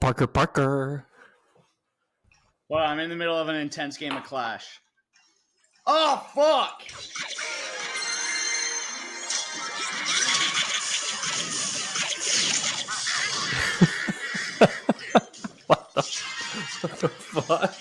Parker. Well, I'm in the middle of an intense game of Clash. Oh, fuck! What the fuck?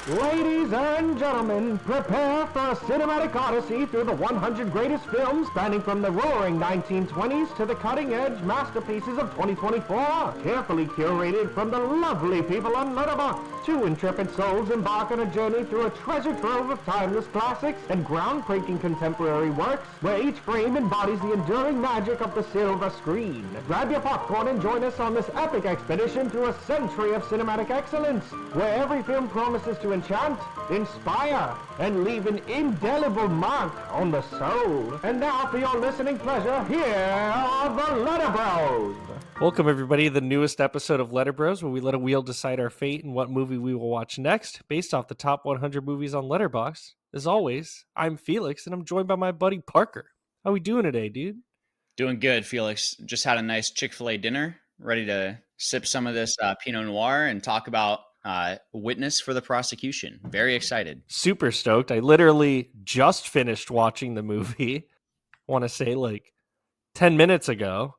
Ladies and gentlemen, prepare for a cinematic odyssey through the 100 greatest films spanning from the roaring 1920s to the cutting-edge masterpieces of 2024. Carefully curated from the lovely people on Letterboxd. Two intrepid souls embark on a journey through a treasure trove of timeless classics and groundbreaking contemporary works, where each frame embodies the enduring magic of the silver screen. Grab your popcorn and join us on this epic expedition through a century of cinematic excellence, where every film promises to enchant, inspire, and leave an indelible mark on the soul. And now, for your listening pleasure, here are the LetterBros. Welcome, everybody, to the newest episode of LetterBros, where we let a wheel decide our fate and what movie we will watch next, based off the top 100 movies on Letterboxd. As always, I'm Felix, and I'm joined by my buddy Parker. How we doing today, dude? Doing good, Felix. Just had a nice Chick-fil-A dinner, ready to sip some of this Pinot Noir and talk about Witness for the Prosecution. Very excited. Super stoked. I literally just finished watching the movie, I want to say like 10 minutes ago.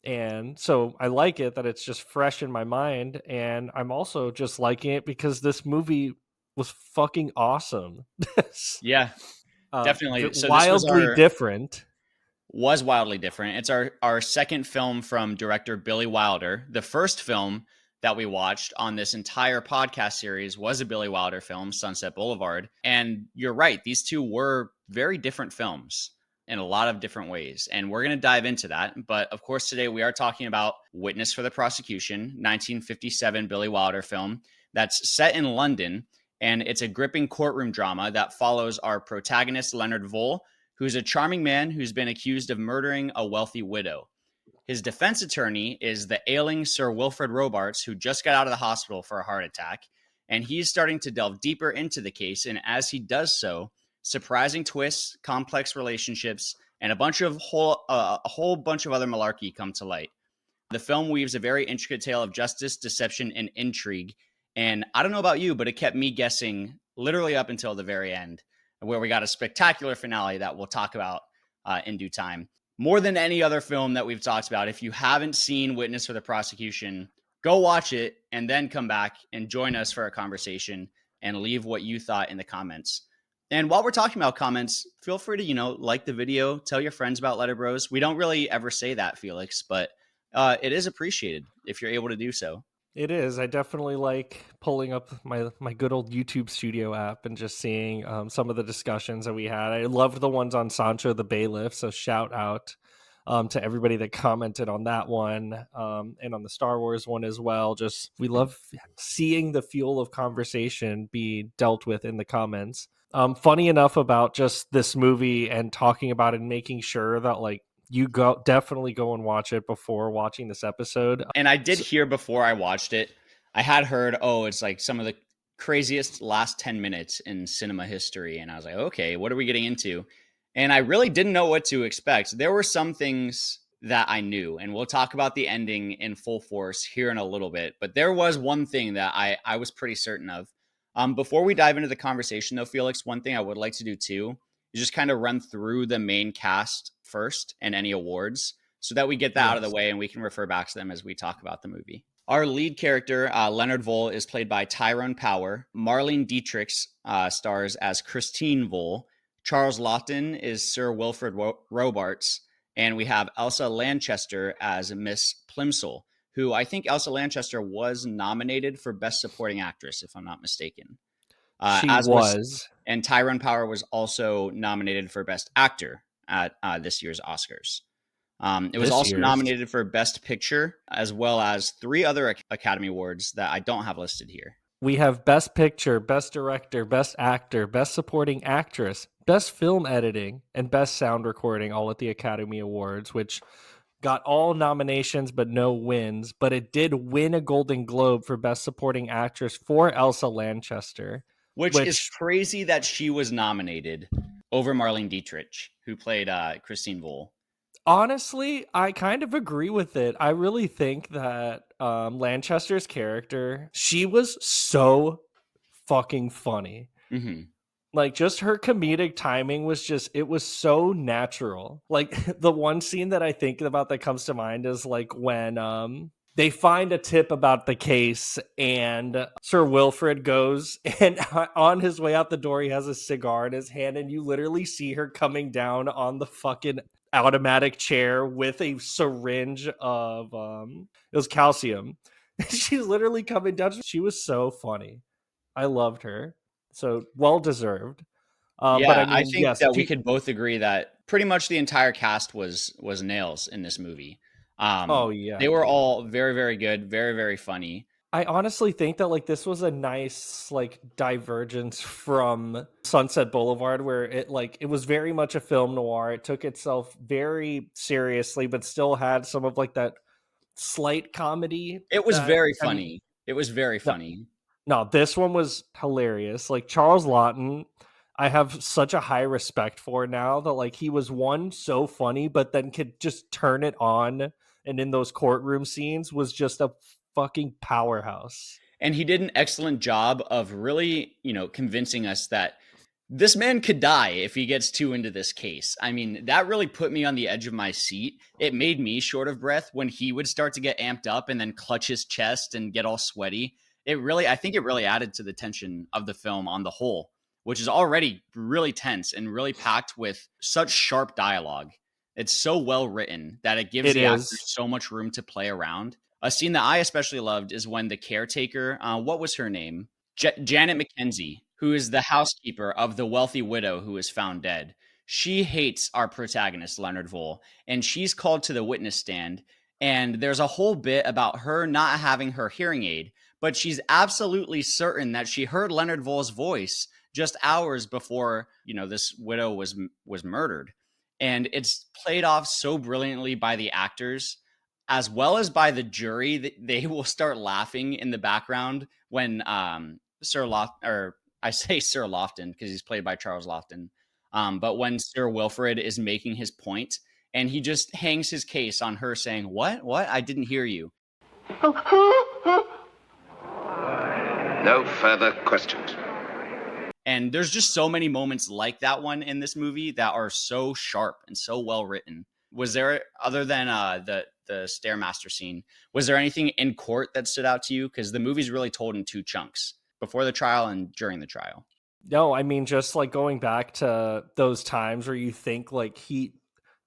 And so I like it that it's just fresh in my mind. And I'm also just liking it because this movie was fucking awesome. Yeah, definitely. So wildly different. Was wildly different. It's our second film from director Billy Wilder. The first film that we watched on this entire podcast series was a Billy Wilder film, Sunset Boulevard. And you're right, these two were very different films in a lot of different ways. And we're going to dive into that. But of course, today we are talking about Witness for the Prosecution, 1957 Billy Wilder film that's set in London. And it's a gripping courtroom drama that follows our protagonist, Leonard Vole, who's a charming man who's been accused of murdering a wealthy widow. His defense attorney is the ailing Sir Wilfred Robarts, who just got out of the hospital for a heart attack. And he's starting to delve deeper into the case. And as he does so, surprising twists, complex relationships, and a whole bunch of other malarkey come to light. The film weaves a very intricate tale of justice, deception, and intrigue. And I don't know about you, but it kept me guessing literally up until the very end, where we got a spectacular finale that we'll talk about in due time. More than any other film that we've talked about, if you haven't seen Witness for the Prosecution, go watch it and then come back and join us for a conversation and leave what you thought in the comments. And while we're talking about comments, feel free to, like the video, tell your friends about LetterBros. We don't really ever say that, Felix, but it is appreciated if you're able to do so. It is. I definitely like pulling up my good old YouTube Studio app and just seeing some of the discussions that we had. I loved the ones on Sancho the Bailiff, so shout out to everybody that commented on that one and on the Star Wars one as well. Just we love seeing the fuel of conversation be dealt with in the comments. Funny enough about just this movie and talking about it and making sure that like you definitely go and watch it before watching this episode. And I did hear before I watched it, I had heard, it's like some of the craziest last 10 minutes in cinema history. And I was like, okay, what are we getting into? And I really didn't know what to expect. There were some things that I knew, and we'll talk about the ending in full force here in a little bit. But there was one thing that I was pretty certain of. Before we dive into the conversation, though, Felix, one thing I would like to do, too, is just kind of run through the main cast first and any awards so that we get that out of the way and we can refer back to them as we talk about the movie. Our lead character, Leonard Vole, is played by Tyrone Power. Marlene Dietrich stars as Christine Vole. Charles Laughton is Sir Wilfred Robarts. And we have Elsa Lanchester as Miss Plimsoll, who I think Elsa Lanchester was nominated for Best Supporting Actress, if I'm not mistaken. She was. And Tyrone Power was also nominated for Best Actor at this year's Oscars. It was also nominated for Best Picture, as well as 3 other Academy Awards that I don't have listed here. We have Best Picture, Best Director, Best Actor, Best Supporting Actress, Best Film Editing, and Best Sound Recording, all at the Academy Awards, which got all nominations but no wins. But it did win a Golden Globe for Best Supporting Actress for Elsa Lanchester. Which is crazy that she was nominated. over Marlene Dietrich, who played Christine Vole. Honestly, I kind of agree with it. I really think that Lanchester's character, she was so fucking funny. Mm-hmm. Like, just her comedic timing was just, it was so natural. Like, the one scene that I think about that comes to mind is like when they find a tip about the case and Sir Wilfrid goes and on his way out the door, he has a cigar in his hand, and you literally see her coming down on the fucking automatic chair with a syringe of it was calcium. She's literally coming down. She was so funny. I loved her. So well deserved. But I Yeah, I mean, think yes. that we could both agree that pretty much the entire cast was nails in this movie. Oh yeah, They were yeah. all very, very good, very, very funny. I honestly think that like this was a nice like divergence from Sunset Boulevard, where it was very much a film noir. It took itself very seriously, but still had some of like that slight comedy. It was That very I mean, funny. It was very no, funny. no, this one was hilarious. Like Charles Lawton, I have such a high respect for now that like he was one so funny, but then could just turn it on, and in those courtroom scenes was just a fucking powerhouse. And he did an excellent job of really, convincing us that this man could die if he gets too into this case. I mean, that really put me on the edge of my seat. It made me short of breath when he would start to get amped up and then clutch his chest and get all sweaty. I think it really added to the tension of the film on the whole, which is already really tense and really packed with such sharp dialogue. It's so well written that it gives It the actors is. so much room to play around. A scene that I especially loved is when the caretaker, what was her name? Janet McKenzie, who is the housekeeper of the wealthy widow who is found dead. She hates our protagonist, Leonard Vole, and she's called to the witness stand. And there's a whole bit about her not having her hearing aid, but she's absolutely certain that she heard Leonard Vole's voice just hours before, this widow was murdered. And it's played off so brilliantly by the actors as well as by the jury. They will start laughing in the background when Sir Lofton because he's played by Charles Lofton. But when Sir Wilfrid is making his point and he just hangs his case on her saying, What? I didn't hear you. No further questions. And there's just so many moments like that one in this movie that are so sharp and so well written. Was there, other than the Stairmaster scene, was there anything in court that stood out to you? Because the movie's really told in two chunks, before the trial and during the trial. No, I mean, just like going back to those times where you think like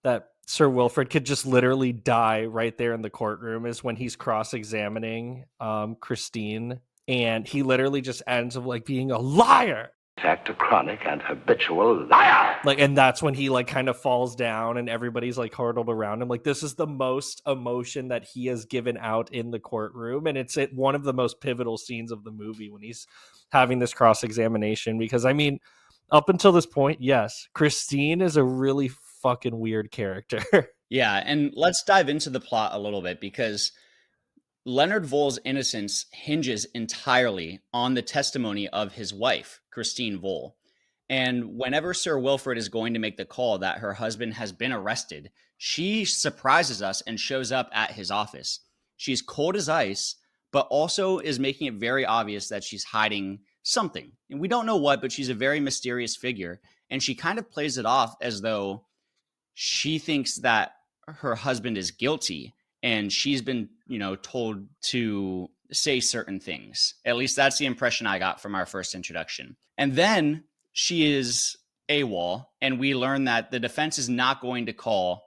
that Sir Wilfrid could just literally die right there in the courtroom is when he's cross-examining Christine, and he literally just ends up like being a liar. Fact, a chronic and habitual liar. Like, and that's when he like kind of falls down and everybody's like huddled around him. Like, this is the most emotion that he has given out in the courtroom, and it's at one of the most pivotal scenes of the movie when he's having this cross-examination. Because I mean, up until this point, yes, Christine is a really fucking weird character. Yeah, and let's dive into the plot a little bit, because Leonard Vole's innocence hinges entirely on the testimony of his wife, Christine Vole. And whenever Sir Wilfrid is going to make the call that her husband has been arrested, she surprises us and shows up at his office. She's cold as ice, but also is making it very obvious that she's hiding something. And we don't know what, but she's a very mysterious figure. And she kind of plays it off as though she thinks that her husband is guilty, and she's been, told to say certain things. At least that's the impression I got from our first introduction. And then she is AWOL, and we learn that the defense is not going to call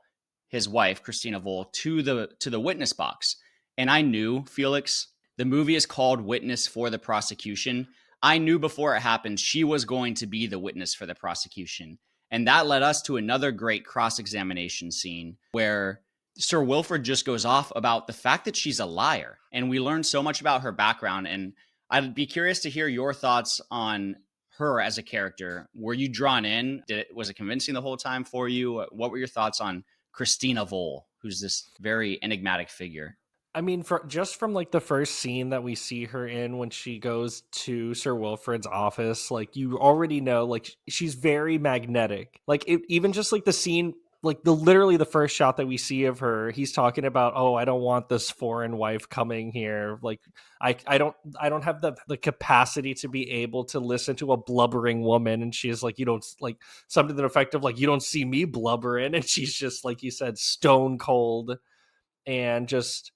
his wife, Christina Vole, to the witness box. And I knew, Felix, the movie is called Witness for the Prosecution. I knew before it happened she was going to be the witness for the prosecution. And that led us to another great cross-examination scene where Sir Wilfrid just goes off about the fact that she's a liar. And we learn so much about her background. And I'd be curious to hear your thoughts on her as a character. Were you drawn in? Was it convincing the whole time for you? What were your thoughts on Christina Vole, who's this very enigmatic figure? I mean, from like the first scene that we see her in when she goes to Sir Wilfred's office, like you already know, like she's very magnetic. Like even just like the scene, like literally the first shot that we see of her, he's talking about, oh, I don't want this foreign wife coming here. Like I don't have the capacity to be able to listen to a blubbering woman, and she's like, you don't like something to the effect of like, you don't see me blubbering, and she's just like you said, stone cold and just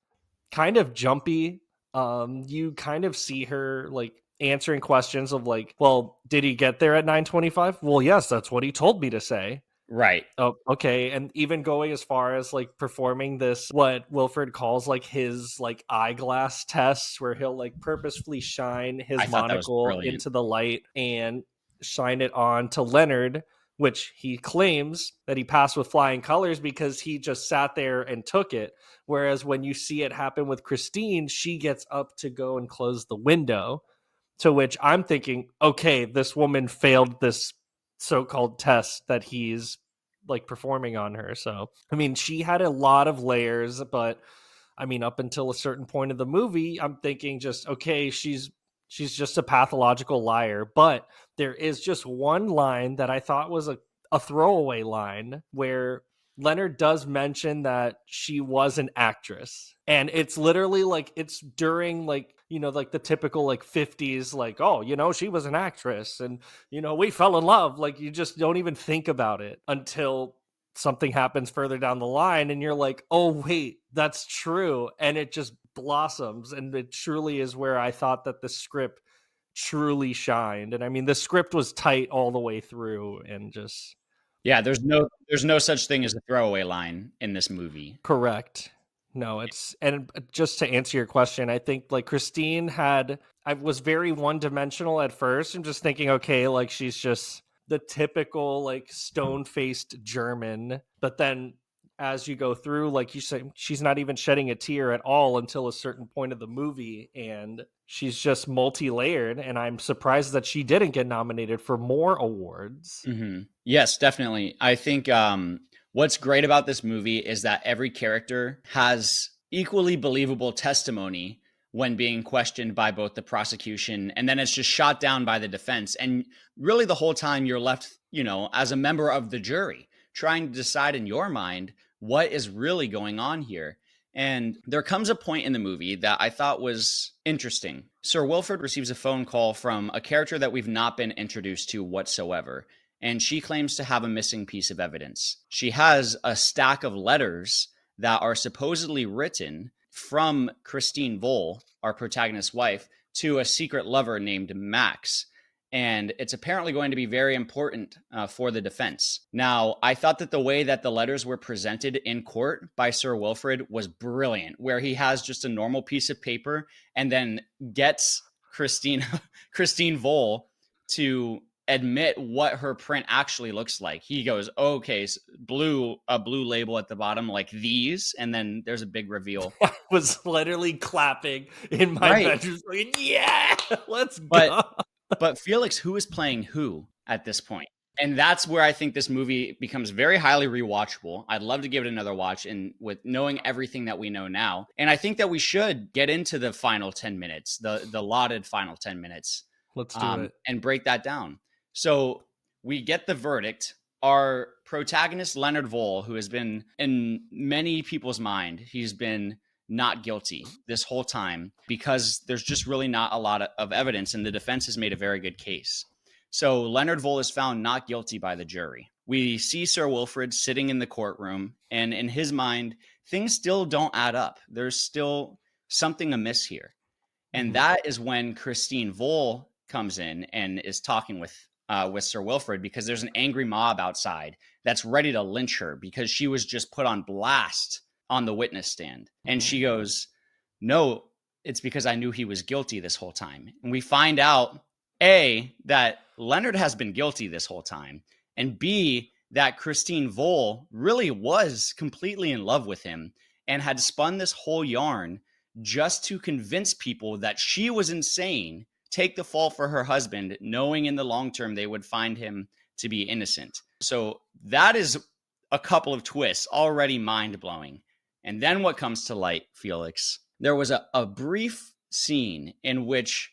kind of jumpy. You kind of see her like answering questions of like, well, did he get there at 9:25? Well, yes, that's what he told me to say. Right. Oh, okay. And even going as far as like performing this, what Wilfred calls like his like eyeglass test, where he'll like purposefully shine his I thought that was monocle brilliant. into the light and shine it on to Leonard, which he claims that he passed with flying colors because he just sat there and took it. Whereas when you see it happen with Christine, she gets up to go and close the window. To which I'm thinking, okay, this woman failed this so-called test that he's like performing on her. So, I mean, she had a lot of layers, but I mean, up until a certain point of the movie, I'm thinking just, okay, she's just a pathological liar. But there is just one line that I thought was a throwaway line where Leonard does mention that she was an actress. And it's literally like it's during like, you know, like the typical like 50s, like, oh, you know, she was an actress and, you know, we fell in love. Like you just don't even think about it until something happens further down the line and you're like, oh, wait, that's true. And it just blossoms. And it truly is where I thought that the script truly shined. And I mean, the script was tight all the way through and just Yeah, there's no such thing as a throwaway line in this movie. correct. No, it's and just to answer your question, I think like I was very one dimensional at first. I'm just thinking, okay, like she's just the typical like stone faced German. But then as you go through, like you say, she's not even shedding a tear at all until a certain point of the movie. And she's just multi layered. And I'm surprised that she didn't get nominated for more awards. Mm-hmm. Yes, definitely. I think what's great about this movie is that every character has equally believable testimony when being questioned by both the prosecution, and then it's just shot down by the defense. And really the whole time you're left, you know, as a member of the jury, trying to decide in your mind what is really going on here. And there comes a point in the movie that I thought was interesting. Sir Wilfred receives a phone call from a character that we've not been introduced to whatsoever, and she claims to have a missing piece of evidence. She has a stack of letters that are supposedly written from Christine Vole, our protagonist's wife, to a secret lover named Max. And it's apparently going to be very important for the defense. Now, I thought that the way that the letters were presented in court by Sir Wilfred was brilliant, where he has just a normal piece of paper and then gets Christine Vole to admit what her print actually looks like. He goes, okay, so a blue label at the bottom like these, and then there's a big reveal. I was literally clapping in my bedroom, like, yeah, let's go. But Felix, who is playing who at this point? And that's where I think this movie becomes very highly rewatchable. I'd love to give it another watch, and with knowing everything that we know now. And I think that we should get into the final 10 minutes, the lauded final 10 minutes. Let's do it. And break that down. So we get the verdict. Our protagonist, Leonard Vole, who has been in many people's mind, he's been not guilty this whole time because there's just really not a lot of evidence, and the defense has made a very good case. So Leonard Vole is found not guilty by the jury. We see Sir Wilfred sitting in the courtroom, and in his mind, things still don't add up. There's still something amiss here. And that is when Christine Vole comes in and is talking with Sir Wilfred, because there's an angry mob outside that's ready to lynch her because she was just put on blast on the witness stand. And she goes, no, it's because I knew he was guilty this whole time. And we find out, A, that Leonard has been guilty this whole time, and B, that Christine Vole really was completely in love with him and had spun this whole yarn just to convince people that she was insane, take the fall for her husband, knowing in the long term they would find him to be innocent. So that is a couple of twists already mind-blowing. And then what comes to light, Felix? there was a brief scene in which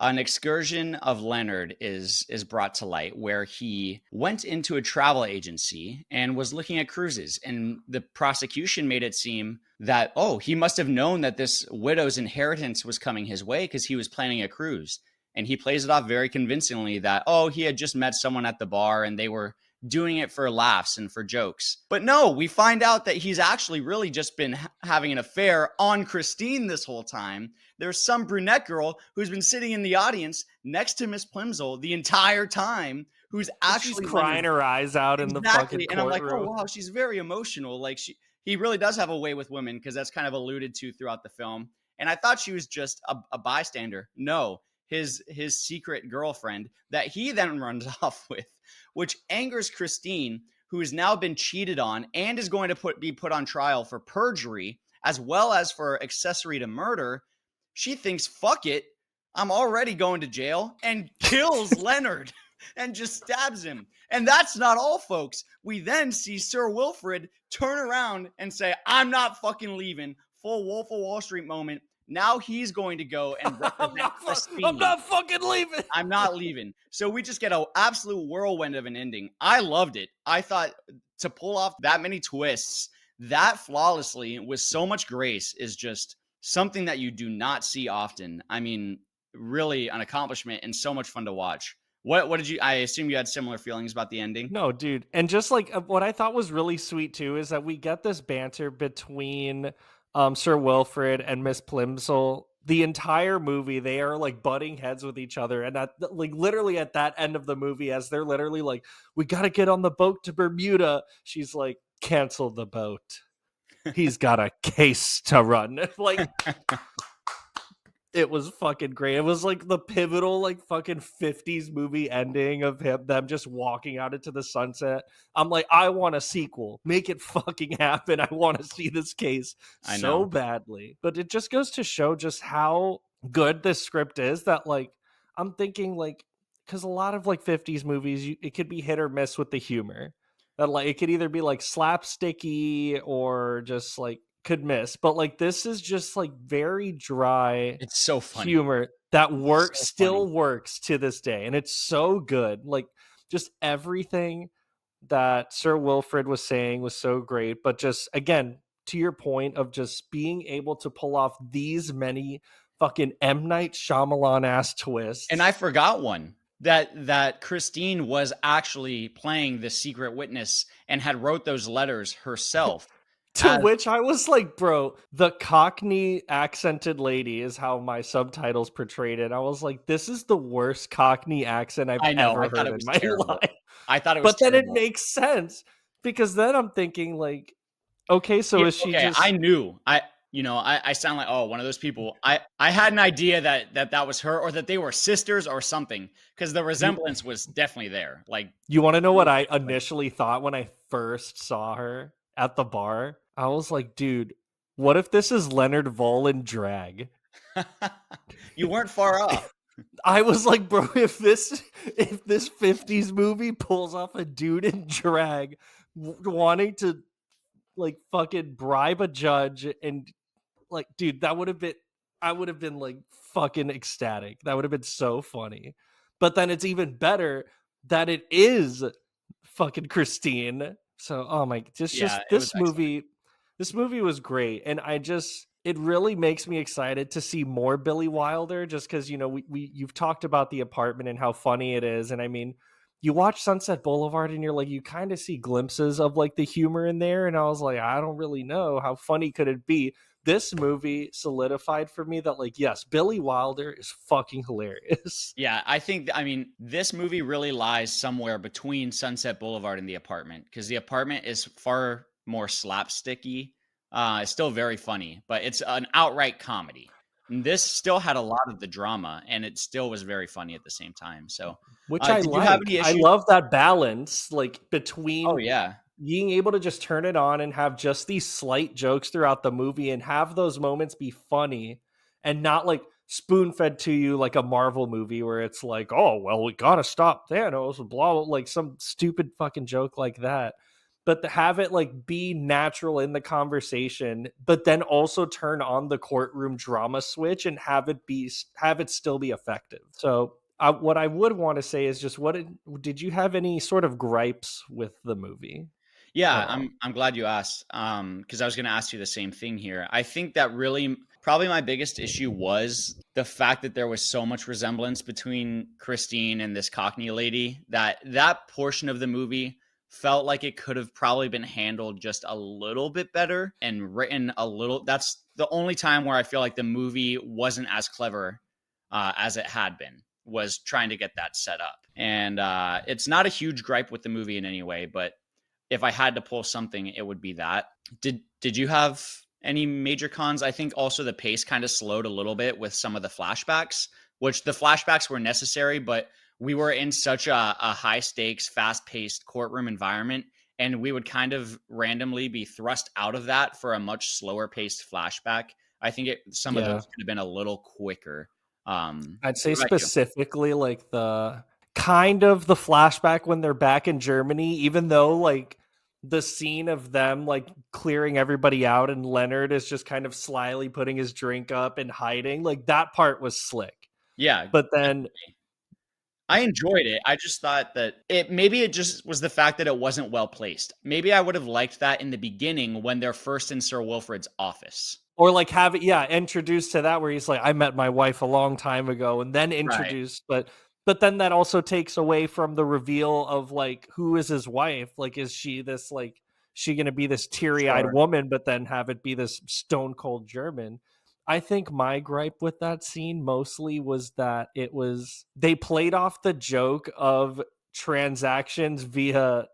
an excursion of Leonard is brought to light, where he went into a travel agency and was looking at cruises, and the prosecution made it seem that, oh, he must have known that this widow's inheritance was coming his way because he was planning a cruise. And he plays it off very convincingly that, oh, he had just met someone at the bar and they were doing it for laughs and for jokes. But no, we find out that he's actually really just been having an affair on Christine this whole time. There's some brunette girl who's been sitting in the audience next to Miss Plimsoll the entire time, who's actually crying her eyes out in the fucking courtroom. And I'm like, oh wow, she's very emotional. Like he really does have a way with women, because that's kind of alluded to throughout the film. And I thought she was just a bystander. No, his secret girlfriend that he then runs off with, which angers Christine, who has now been cheated on and is going to be put on trial for perjury as well as for accessory to murder. She thinks, fuck it, I'm already going to jail, and kills Leonard and just stabs him. And that's not all, folks. We then see Sir Wilfrid turn around and say, I'm not fucking leaving. Full Wolf of Wall Street moment. Now he's going to go and represent Christine. I'm not fucking leaving. I'm not leaving. So we just get an absolute whirlwind of an ending. I loved it. I thought to pull off that many twists that flawlessly with so much grace is just something that you do not see often. I mean, really an accomplishment and so much fun to watch. What did you, I assume you had similar feelings about the ending? No, dude. And just like what I thought was really sweet too is that we get this banter between Sir Wilfrid and Miss Plimsoll. The entire movie, they are like butting heads with each other, and at like literally at that end of the movie, as they're literally like, we got to get on the boat to Bermuda, she's like, cancel the boat, he's got a case to run. Like, it was fucking great. It was like the pivotal, like fucking 50s movie ending of them just walking out into the sunset. I'm like, I want a sequel. Make it fucking happen. I want to see this case so badly. But it just goes to show just how good this script is, that like, I'm thinking like, because a lot of like 50s movies, it could be hit or miss with the humor. That like, it could either be like slapsticky or just like, could miss, but like this is just like very dry, it's so funny humor that works, so still works to this day, and it's so good. Like, just everything that Sir Wilfrid was saying was so great, but just again, to your point of just being able to pull off these many fucking M. Night Shyamalan ass twists. And I forgot one, that Christine was actually playing the secret witness and had wrote those letters herself. To which I was like, bro, the Cockney accented lady is how my subtitles portrayed it. I was like, this is the worst Cockney accent I've ever heard in my life. I thought it was terrible. Then it makes sense, because then I'm thinking like, okay, so is she just... I knew. I sound like, oh, one of those people. I had an idea that was her, or that they were sisters or something, because the resemblance was definitely there. Like, you want to know what I initially thought when I first saw her at the bar? I was like, dude, what if this is Leonard Vole in drag? You weren't far off. I was like, bro, if this 50s movie pulls off a dude in drag wanting to like fucking bribe a judge, and like, dude, I would have been like fucking ecstatic. That would have been so funny. But then it's even better that it is fucking Christine. So, oh my, this movie was great. And it really makes me excited to see more Billy Wilder, just because, you know, you've talked about The Apartment and how funny it is. And I mean, you watch Sunset Boulevard and you're like, you kind of see glimpses of like the humor in there. And I was like, I don't really know how funny could it be. This movie solidified for me that, like, yes, Billy Wilder is fucking hilarious. Yeah, I mean, this movie really lies somewhere between Sunset Boulevard and The Apartment, because The Apartment is far more slapsticky. It's still very funny, but it's an outright comedy. And this still had a lot of the drama, and it still was very funny at the same time. So, which I like. I love that balance, like, between being able to just turn it on and have just these slight jokes throughout the movie and have those moments be funny, and not like spoon-fed to you like a Marvel movie where it's like, oh, well, we gotta stop Thanos, blah, blah, like some stupid fucking joke like that. but to have it like be natural in the conversation, but then also turn on the courtroom drama switch and have it still be effective. So what I would want to say is just did you have any sort of gripes with the movie Yeah, at all? I'm glad you asked, because I was going to ask you the same thing here. I think that really probably my biggest issue was the fact that there was so much resemblance between Christine and this Cockney lady, that portion of the movie felt like it could have probably been handled just a little bit better and written a little. That's the only time where I feel like the movie wasn't as clever as it had been, was trying to get that set up. And it's not a huge gripe with the movie in any way, but if I had to pull something, it would be that. Did you have any major cons? I think also the pace kind of slowed a little bit with some of the flashbacks, which the flashbacks were necessary, but we were in such a high stakes, fast paced courtroom environment, and we would kind of randomly be thrust out of that for a much slower paced flashback. I think some of Yeah. those could have been a little quicker. I'd say What about you? specifically like the kind of the flashback when they're back in Germany, even though like the scene of them like clearing everybody out and Leonard is just kind of slyly putting his drink up and hiding, like that part was slick. Yeah, But then I enjoyed it. I just thought that it just was the fact that it wasn't well placed. Maybe I would have liked that in the beginning when they're first in Sir Wilfred's office. or like have it, yeah, introduced to that where he's like, I met my wife a long time ago, and then Right. introduced, but then that also takes away from the reveal of like who is his wife. Like, is she this like she gonna be this teary-eyed Sure. woman, but then have it be this stone cold German? I think my gripe with that scene mostly was that they played off the joke of transactions via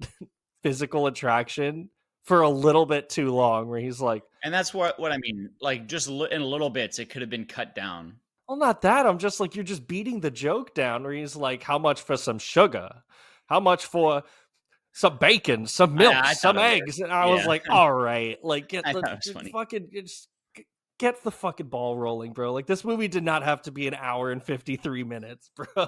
physical attraction for a little bit too long, where he's like, And that's what I mean. Like just in little bits, it could have been cut down. well, not that. I'm just like, you're just beating the joke down where he's like, how much for some sugar? How much for some bacon, some milk, I thought some it worked. eggs? And I was Yeah, like, all right, like I thought it was funny. get the fucking ball rolling, bro. Like this movie did not have to be an hour and 53 minutes, bro.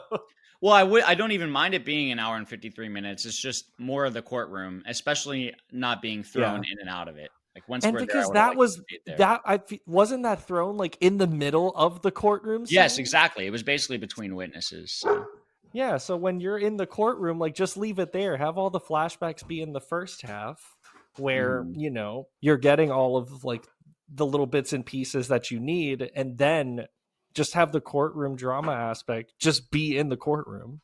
Well, I don't even mind it being an hour and 53 minutes. It's just more of the courtroom, especially not being thrown Yeah. in and out of it. Like once And we're there, I because would have that liked to was stay there. that wasn't that thrown like in the middle of the courtroom Yes, scene? exactly. It was basically between witnesses. So. Yeah, so when you're in the courtroom, like just leave it there. Have all the flashbacks be in the first half where, Mhm. you're getting all of like the little bits and pieces that you need, and then just have the courtroom drama aspect just be in the courtroom.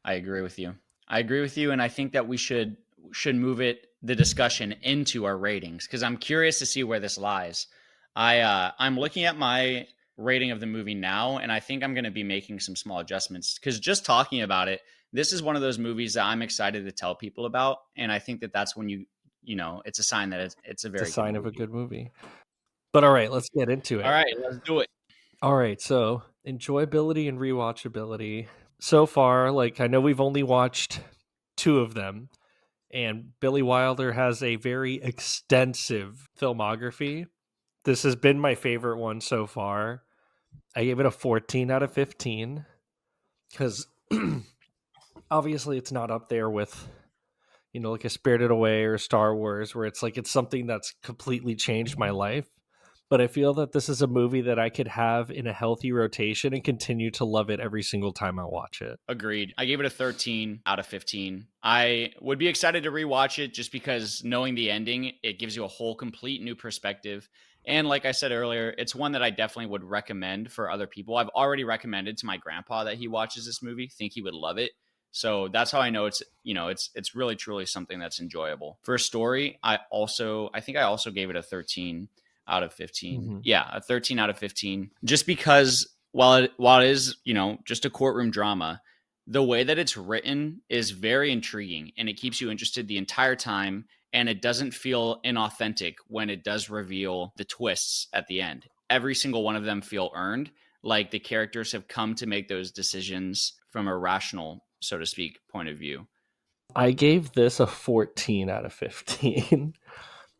I agree with you. And I think that we should move the discussion into our ratings because I'm curious to see where this lies. I'm looking at my rating of the movie now, and I think I'm going to be making some small adjustments because just talking about it, this is one of those movies that I'm excited to tell people about, and I think that that's when it's a sign that it's a It's a very good sign of a movie. good movie. But all right, let's get into All it. right, let's do it. All right, so enjoyability and rewatchability. So far, like I know we've only watched two of them, and Billy Wilder has a very extensive filmography. This has been my favorite one so far. I gave it a 14 out of 15 because obviously it's not up there with, like a Spirited Away or Star Wars, where it's like it's something that's completely changed my life. But I feel that this is a movie that I could have in a healthy rotation and continue to love it every single time I watch it. Agreed. I gave it a 13 out of 15. I would be excited to rewatch it just because knowing the ending, it gives you a whole complete new perspective. And like I said earlier, it's one that I definitely would recommend for other people. I've already recommended to my grandpa that he watches this movie, think he would love it. So that's how I know it's really truly something that's enjoyable. For a story, I think I also gave it a 13 out of 15. Mm-hmm. Yeah, a 13 out of 15. Just because while it is, just a courtroom drama, the way that it's written is very intriguing and it keeps you interested the entire time, and it doesn't feel inauthentic when it does reveal the twists at the end. Every single one of them feel earned, like the characters have come to make those decisions from a rational, so to speak, point of view. I gave this a 14 out of 15.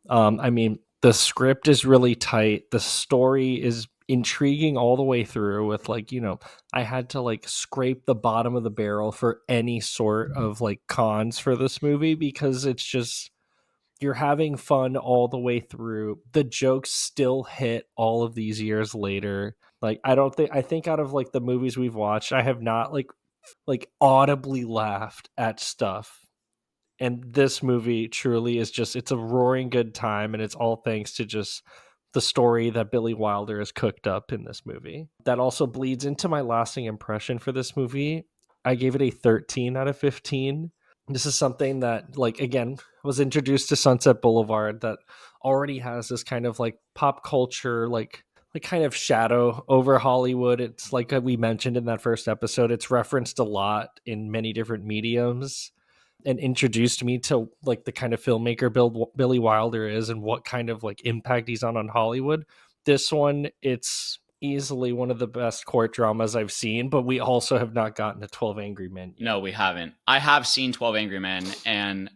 I mean, the script is really tight. The story is intriguing all the way through with like, I had to like scrape the bottom of the barrel for any sort of like cons for this movie because it's just You're having fun all the way through. The jokes still hit all of these years later. Like, I think out of like the movies we've watched, I have not like audibly laughed at stuff. And this movie truly is just, it's a roaring good time, and it's all thanks to just the story that Billy Wilder has cooked up in this movie. That also bleeds into my lasting impression for this movie. I gave it a 13 out of 15. This is something that, like, again, was introduced to Sunset Boulevard that already has this kind of like pop culture, like kind of shadow over Hollywood. It's like we mentioned in that first episode, it's referenced a lot in many different mediums, and introduced me to like the kind of filmmaker Billy Wilder is and what kind of like impact he's on Hollywood. This one, it's easily one of the best court dramas I've seen, but we also have not gotten to 12 Angry Men yet. No, we haven't. I have seen 12 Angry Men, and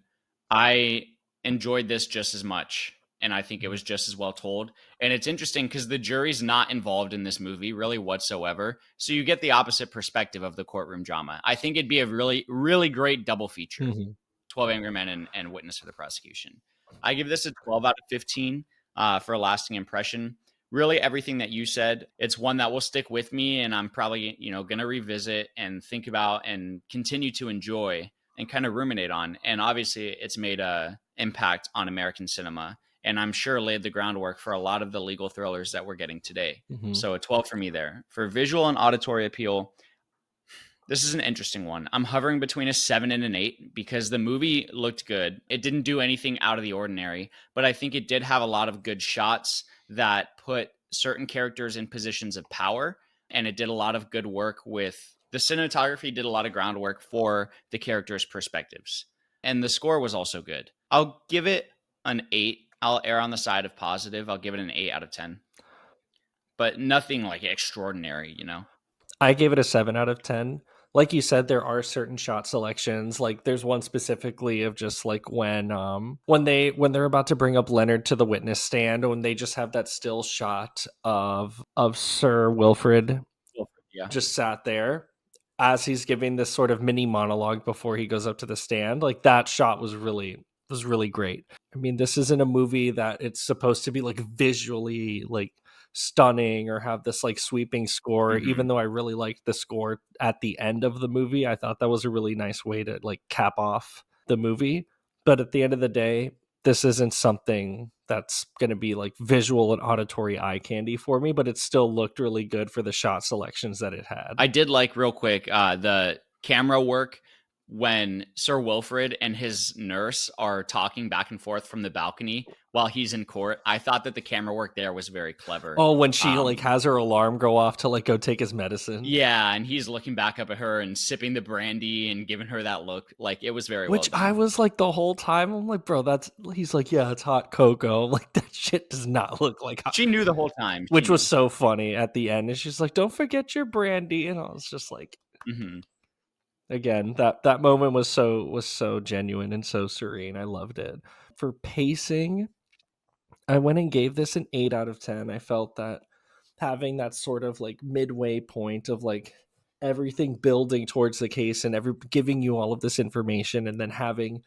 I enjoyed this just as much. And I think it was just as well told. And it's interesting because the jury's not involved in this movie really whatsoever. So you get the opposite perspective of the courtroom drama. I think it'd be a really, really great double feature. 12 Angry Men and Witness for the Prosecution. I give this a 12 out of 15 for a lasting impression. Really, everything that you said, it's one that will stick with me, and I'm probably, going to revisit and think about and continue to enjoy and kind of ruminate on. And obviously, it's made an impact on American cinema, and I'm sure laid the groundwork for a lot of the legal thrillers that we're getting today. So a 12 for me there. For visual and auditory appeal, this is an interesting one. I'm hovering between a 7 and an 8 because the movie looked good. It didn't do anything out of the ordinary, but I think it did have a lot of good shots that put certain characters in positions of power, and it did a lot of good work with the cinematography, did a lot of groundwork for the characters' perspectives. And the score was also good. I'll give it an 8. I'll err on the side of positive. I'll give it an 8 out of 10. But nothing like extraordinary, I gave it a 7 out of 10. Like you said, there are certain shot selections. Like there's one specifically of just like when they're about to bring up Leonard to the witness stand, when they just have that still shot of Sir Wilfrid just sat there as he's giving this sort of mini monologue before he goes up to the stand. Like that shot was really great. I mean, this isn't a movie that it's supposed to be like visually like stunning or have this like sweeping score. Even though I really liked the score at the end of the movie, I thought that was a really nice way to like cap off the movie. But at the end of the day, this isn't something that's going to be like visual and auditory eye candy for me, but it still looked really good for the shot selections that it had. I did like real quick the camera work when Sir Wilfrid and his nurse are talking back and forth from the balcony while he's in court. I thought that the camera work there was very clever. Oh, when she like has her alarm go off to like go take his medicine. Yeah, and he's looking back up at her and sipping the brandy and giving her that look. Like it was very Which well done. I was like the whole time, I'm like, bro, he's like, yeah, it's hot cocoa. I'm like, that shit does not look like hot. She knew the whole time. Which was so funny at the end. And she's like, don't forget your brandy. And I was just like, again, that moment was so genuine and so serene. I loved it. For pacing, I went and gave this an 8 out of 10. I felt that having that sort of like midway point of like everything building towards the case and giving you all of this information, and then having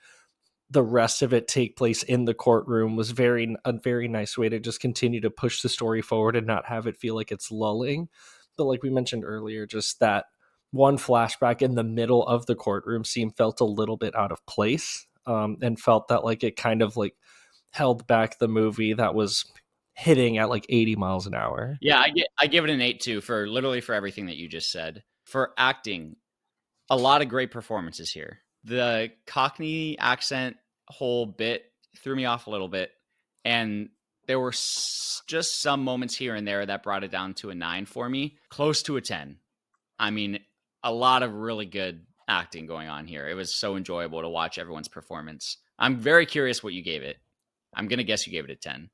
the rest of it take place in the courtroom was a very nice way to just continue to push the story forward and not have it feel like it's lulling. But like we mentioned earlier, just that one flashback in the middle of the courtroom scene felt a little bit out of place, and felt that like it kind of like held back the movie that was hitting at like 80 miles an hour. Yeah, I give it an 8 too, for everything that you just said. For acting, a lot of great performances here. The Cockney accent whole bit threw me off a little bit, and there were just some moments here and there that brought it down to a 9 for me, close to a 10. I mean, a lot of really good acting going on here. It was so enjoyable to watch everyone's performance. I'm very curious what you gave it. I'm going to guess you gave it a 10.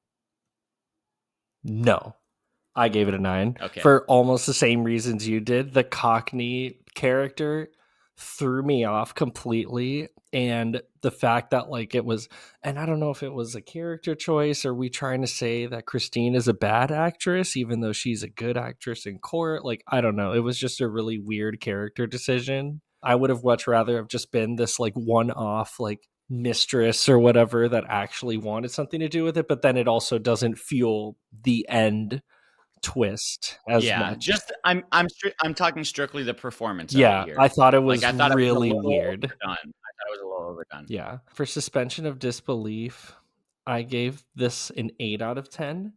No, I gave it a 9. Okay. For almost the same reasons you did. The Cockney character threw me off completely, and the fact that like it was, and I don't know if it was a character choice, or we trying to say that Christine is a bad actress even though she's a good actress in court. Like, I don't know, it was just a really weird character decision. I would have much rather have just been this like one-off like mistress or whatever that actually wanted something to do with it, but then it also doesn't fuel the end twist as Yeah, much. just I'm talking strictly the performance of it Yeah, I here. thought it Like was I thought it was a really little weird. overdone. I thought it was a little overdone. Yeah. For suspension of disbelief, I gave this an 8 out of 10,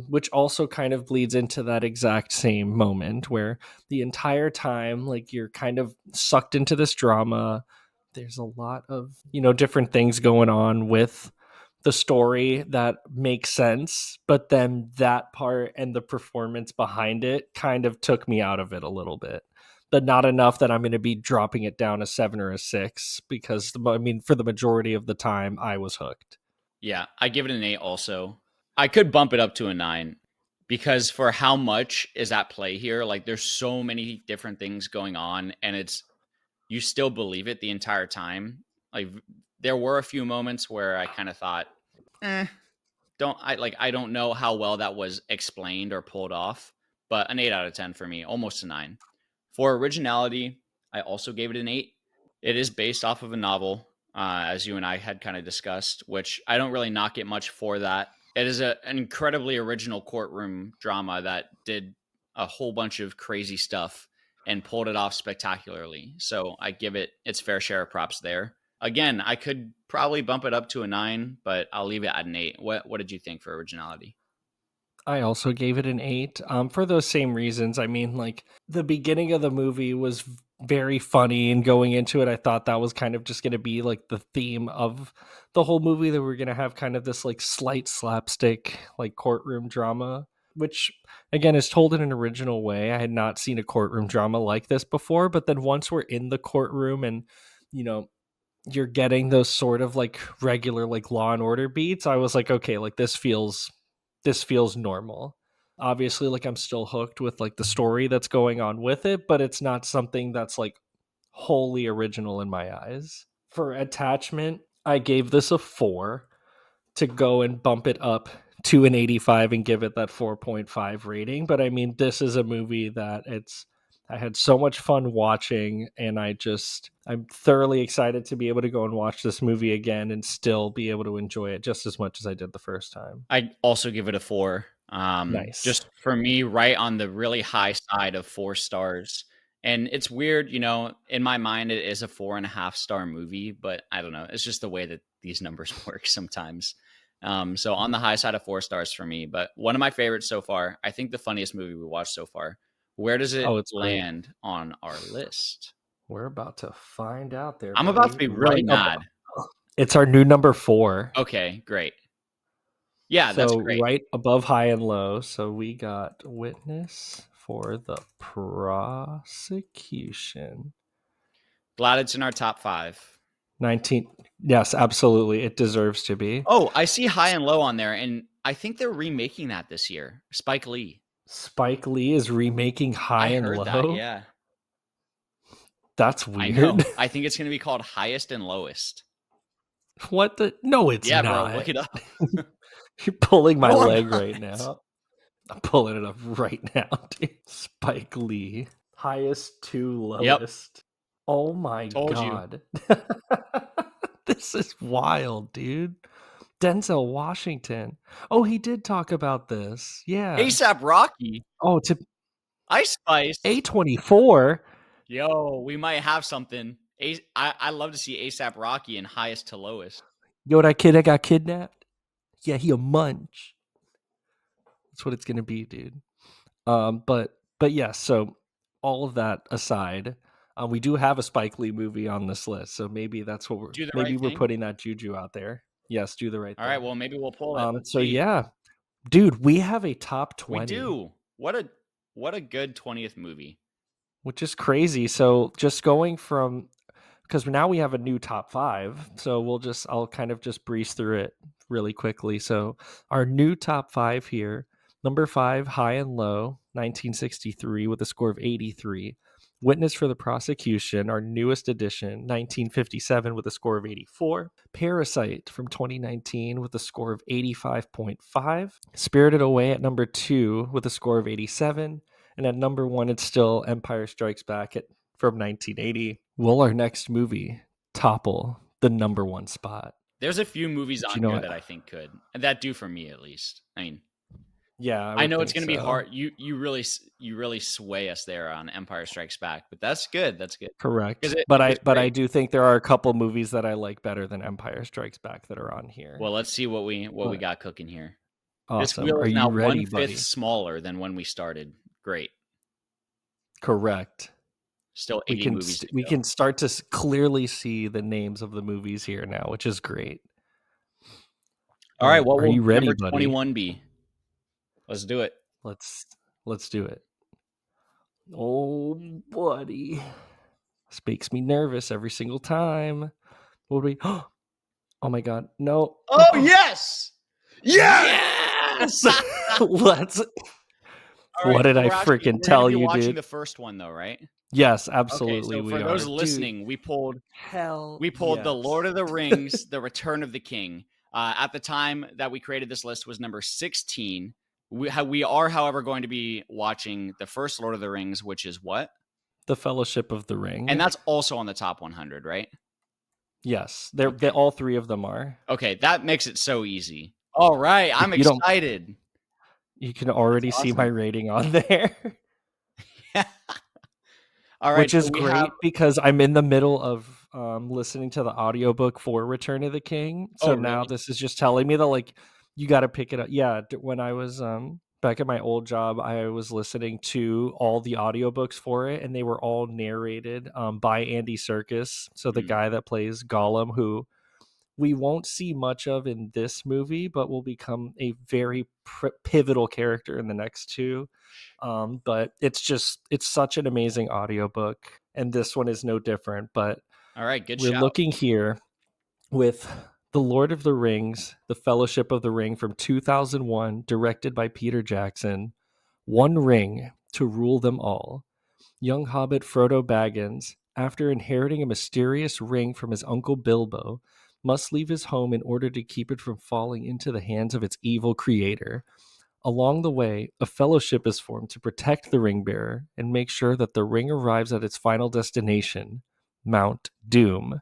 which also kind of bleeds into that exact same moment where the entire time, like, you're kind of sucked into this drama. There's a lot of, different things going on with the story that makes sense, but then that part and the performance behind it kind of took me out of it a little bit. But not enough that I'm going to be dropping it down a 7 or a 6 because, for the majority of the time, I was hooked. Yeah, I give it an 8 also. I could bump it up to a 9 because for how much is at play here, like there's so many different things going on and you still believe it the entire time. Like there were a few moments where I kind of thought, I don't know how well that was explained or pulled off, but an 8 out of 10 for me, almost a 9. For originality, I also gave it an 8. It is based off of a novel, as you and I had kind of discussed, which I don't really knock it much for that. It is an incredibly original courtroom drama that did a whole bunch of crazy stuff and pulled it off spectacularly. So I give it its fair share of props there. Again, I could probably bump it up to a 9, but I'll leave it at an 8. What did you think for originality? I also gave it an 8, for those same reasons. Like, the beginning of the movie was very funny, and going into it, I thought that was kind of just going to be like the theme of the whole movie, that we're going to have kind of this like slight slapstick, like courtroom drama, which again is told in an original way. I had not seen a courtroom drama like this before, but then once we're in the courtroom and, you know, you're getting those sort of like regular like Law and Order beats, I was like, okay, like this feels normal. Obviously, like, I'm still hooked with like the story that's going on with it, but it's not something that's like wholly original in my eyes. For attachment, I gave this a 4 to go and bump it up to an 85 and give it that 4.5 rating. But this is a movie that I had so much fun watching, and I'm thoroughly excited to be able to go and watch this movie again and still be able to enjoy it just as much as I did the first time. I also give it a 4. Nice. Just for me, right on the really high side of 4 stars. And it's weird, in my mind, it is a 4.5-star movie, but I don't know. It's just the way that these numbers work sometimes. So on the high side of 4 stars for me, but one of my favorites so far. I think the funniest movie we watched so far. Where does it It's great. land on our list? We're about to find out there. I'm about to be really mad. It's our new number 4. Okay, great. Yeah, so that's great. Right above high and low. So we got Witness for the Prosecution. Glad it's in our top 5. 19. Yes, absolutely. It deserves to be. Oh, I see High and Low on there, and I think they're remaking that this year. Spike Lee. Spike Lee is remaking High and Low? That, yeah. That's weird. I know. I think it's going to be called Highest and Lowest. What the? No, it's not. Yeah, bro, look it up. You're pulling my leg right now. I'm pulling it up right now, dude. Spike Lee. Highest to lowest. Yep. Oh my God. This is wild, dude. Denzel Washington. Oh, he did talk about this. Yeah. ASAP Rocky. Oh, to Ice Spice. A24. Yo, we might have something. I love to see ASAP Rocky in Highest to Lowest. Yo, that kid that got kidnapped? Yeah, he a munch. That's what it's gonna be, dude. But yeah, so all of that aside, we do have a Spike Lee movie on this list, so maybe that's what we're putting that juju out there. Yes, do the right thing. All right, well, maybe we'll pull it. So yeah, dude, we have a top 20. We do. What a good 20th movie. Which is crazy. So just going from, because now we have a new top 5, so I'll kind of just breeze through it really quickly. So our new top 5 here. Number 5, High and Low, 1963 with a score of 83. Witness for the Prosecution, our newest edition, 1957 with a score of 84. Parasite from 2019 with a score of 85.5. Spirited Away at number 2 with a score of 87. And at number 1, it's still Empire Strikes Back from 1980. Will our next movie topple the number one spot. There's a few movies But on you know here what? that I think could, and that do for me at least. I mean, Yeah, I would know it's think going to be so. hard. You really sway us there on Empire Strikes Back, but that's good. That's good. Correct. 'Cause it But was I great. do think there are a couple movies that I like better than Empire Strikes Back that are on here. Well, let's see what we But- got cooking here. This Awesome. wheel Are is you now ready, 1/5 buddy? smaller than when we started. Great. Correct. Still We 80 can movies to we go. can start to clearly see the names of the movies here now, which is great. All right, But what are will you ready, number buddy? 21 be? Let's do it. Let's do it. Oh, buddy. This makes me nervous every single time. What do we Oh my god. No. Oh, yes! Yes! Let's All right, What did so I freaking tell you, watching dude? the first one though, right? Yes, Okay, absolutely so we for are. those Dude, listening, we pulled hell The Lord yes. of the Rings, The Return of the King. At the time that we created this list was number 16. We are, however, going to be watching the first Lord of the Rings, which is what? The Fellowship of the Ring. And that's also on the top 100, right? Yes, Okay. all three of them are. Okay, that makes it so easy. All right, I'm You don't- excited. You can already see awesome. my rating on there. All right, Which is so we great have- because I'm in the middle of listening to the audiobook for Return of the King. So Oh, now really? this is just telling me that like you got to pick it up. Yeah, when I was back at my old job, I was listening to all the audiobooks for it, and they were all narrated by Andy Serkis. So the guy that plays Gollum, who we won't see much of in this movie, but will become a very pivotal character in the next two. But it's such an amazing audiobook, and this one is no different. But all right, good we're shout. looking here with The Lord of the Rings, The Fellowship of the Ring from 2001, directed by Peter Jackson. One ring to rule them all. Young hobbit Frodo Baggins, after inheriting a mysterious ring from his uncle Bilbo, must leave his home in order to keep it from falling into the hands of its evil creator. Along the way, a fellowship is formed to protect the ring bearer and make sure that the ring arrives at its final destination, Mount Doom,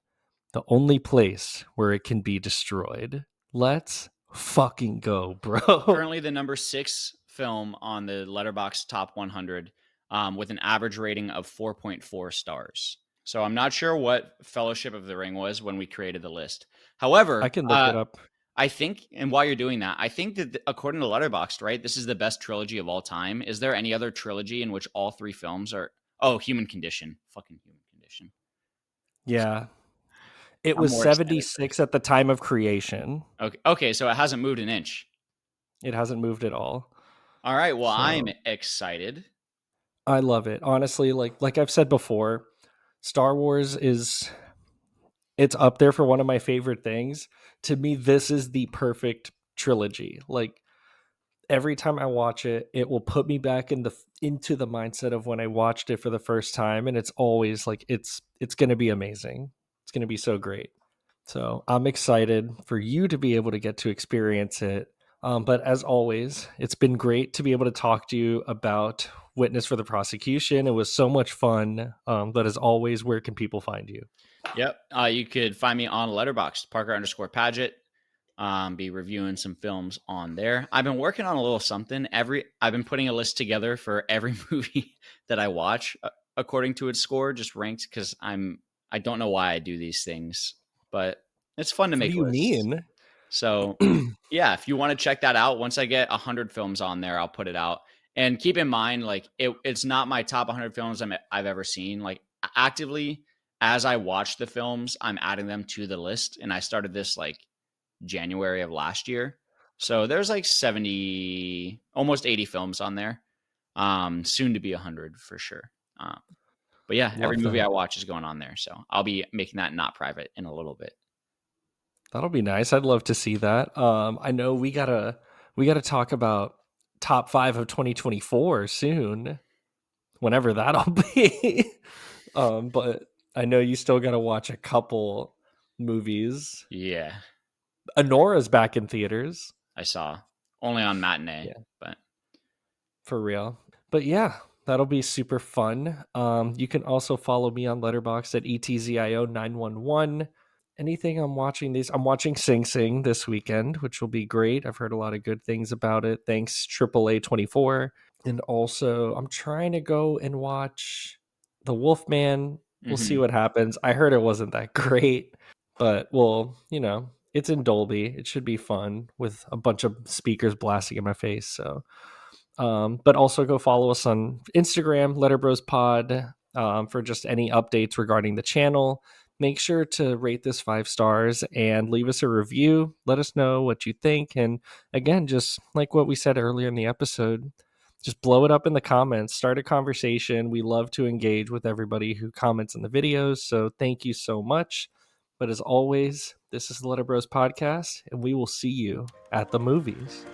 the only place where it can be destroyed. Let's fucking go, bro. Currently the number 6 film on the Letterboxd Top 100 with an average rating of 4.4 stars. So I'm not sure what Fellowship of the Ring was when we created the list. However, I can look it up. I think, and while you're doing that, I think that according to Letterboxd, right, this is the best trilogy of all time. Is there any other trilogy in which all 3 films are... Oh, Human Condition. Fucking Human Condition. Yeah. It I'm was more 76 at the time of creation. Okay, so it hasn't moved an inch. It hasn't moved at all. All right, well, So- I'm excited. I love it. Honestly, like I've said before, Star Wars it's up there for one of my favorite things. To me, this is the perfect trilogy. Like every time I watch it, it will put me back into the mindset of when I watched it for the first time, and it's always like it's going to be amazing. It's going to be so great. So I'm excited for you to be able to get to experience it. But as always, it's been great to be able to talk to you about Witness for the Prosecution. It was so much fun. But as always, where can people find you? Yep. You could find me on Letterboxd, Parker_Paget. Be reviewing some films on there. I've been working on a little something. I've been putting a list together for every movie that I watch according to its score, just ranked, because I don't know why I do these things, but it's fun to make lists. What do you mean? So yeah, if you want to check that out, once I get 100 films on there, I'll put it out. And keep in mind, like it's not my top 100 films I've ever seen. Like actively, as I watch the films, I'm adding them to the list. And I started this like January of last year. So there's like 70, almost 80 films on there. Soon to be 100 for sure. But yeah, every movie I watch is going on there. So I'll be making that not private in a little bit. That'll be nice. I'd love to see that. I know we gotta talk about top 5 of 2024 soon, whenever that'll be. But I know you still gotta watch a couple movies. Yeah. Anora's back in theaters. I saw only on matinee, Yeah. but For real. But yeah, that'll be super fun. You can also follow me on Letterboxd at ETZIO911. anything I'm watching I'm watching Sing Sing this weekend, which will be great. I've heard a lot of good things about it. Thanks AAA 24. And also I'm trying to go and watch The Wolfman. We'll see what happens. I heard it wasn't that great, but well, it's in Dolby. It should be fun with a bunch of speakers blasting in my face. So but also go follow us on Instagram, LetterBros Pod, for just any updates regarding the channel. Make sure to rate this 5 stars and leave us a review. Let us know what you think. And again, just like what we said earlier in the episode, just blow it up in the comments, start a conversation. We love to engage with everybody who comments in the videos. So thank you so much. But as always, this is the LetterBros Podcast, and we will see you at the movies.